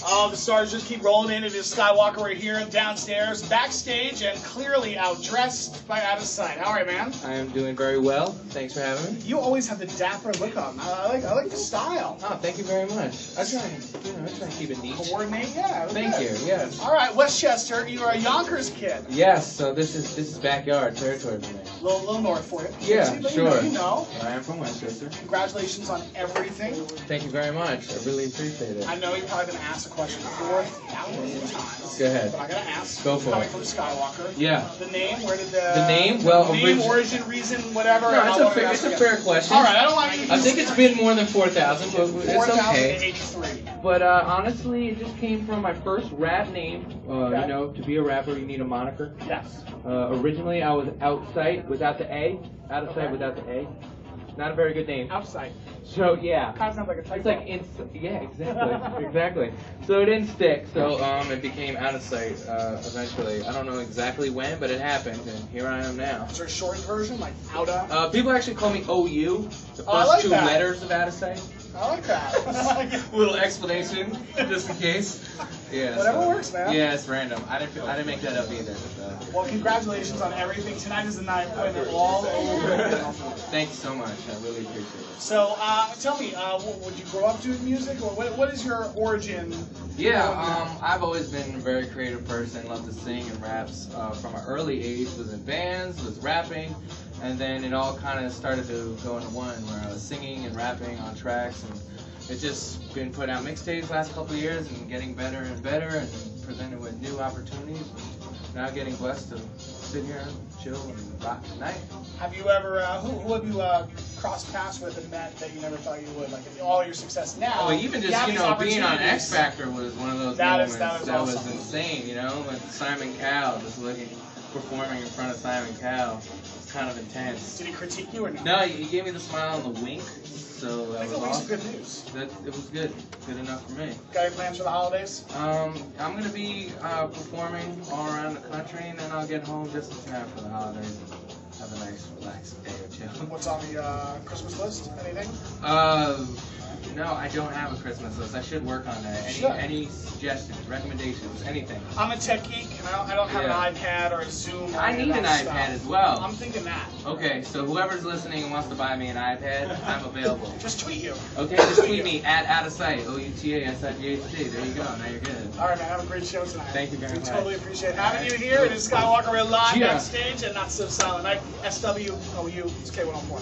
Oh, the stars just keep rolling in. It is Skywalker. We're here downstairs, backstage, and clearly outdressed by Out of Sight. How are you, man? I am doing very well. Thanks for having me. You always have the dapper look on. I like the style. Oh, thank you very much. I try and keep it neat. Coordinate, yeah. Thank you. Yes. All right, Westchester. You are a Yonkers kid. Yes. So this is backyard territory for me. A little north for you. Yeah, But sure. You know. I am from Westchester. Congratulations on everything. Thank you very much. I really appreciate it. I know you're probably going to ask a question 4,000 times. Go ahead. But I got to ask. Go for Coming it. from Skywalker. Yeah. The name, where did the name? Well, name, origin, reason, whatever. No, it's a fair question. All right, I don't want you to I think it's been more than 4,000, but it's okay. 4,083. But honestly, it just came from my first rap name. Okay. You know, to be a rapper, you need a moniker. Yes. Originally, I was Outsight without the A. Out of sight without the A. Not a very good name. Outside. So yeah. Kind of sounds like a typo. It's like yeah, exactly, exactly. So it didn't stick. So it became Out of Sight eventually. I don't know exactly when, but it happened, and here I am now. Is there a shortened version, like Outa? People actually call me OU. The first I like two that. letters of Out of Sight. I like that. Little explanation, just in case. Yeah. Whatever works, man. Yeah, it's random. I didn't make that up either. But, Well, congratulations on everything. Tonight is the night when they're all over. Thank you so much. I really appreciate it. So, tell me, would you grow up doing music, or what is your origin? Yeah, I've always been a very creative person. Love to sing and raps from an early age. Was in bands, was rapping, and then it all kind of started to go into one, where I was singing and rapping on tracks, and it's just been put out mixtapes last couple of years and getting better and better, and presented with new opportunities. And now getting blessed to sit here and chill and rock the night. Have you ever, who have you crossed paths with and met that you never thought you would? Like, all your success now. Oh, even you just, have you these know, being on opportunities. X Factor was one of those That moments is that was awesome. insane, you know, with Simon Cowell, just performing in front of Simon Cowell. It's kind of intense. Did he critique you or not? No, he gave me the smile and the wink, so that That's was at least awesome. good news. It was good enough for me. Got any plans for the holidays? I'm gonna be performing all around the country, and then I'll get home just in time for the holidays. Have a nice, relaxed day of chill. What's on the Christmas list? Anything? No, I don't have a Christmas list. I should work on that. Any suggestions, recommendations, anything? I'm a tech geek, and I don't have Yeah. an iPad or a Zoom. Or I any of need an that iPad stuff. as well. I'm thinking that. Okay, so whoever's listening and wants to buy me an iPad, I'm available. Just tweet you. Okay, just tweet me at Out of Sight, OUTASIGHT. There you go. Now you're good. All right, man. Have a great show tonight. Thank you very We much. totally appreciate having you here. It is Skywalker. We're live Yeah. backstage and Not So Silent Night. SWOU. It's K104.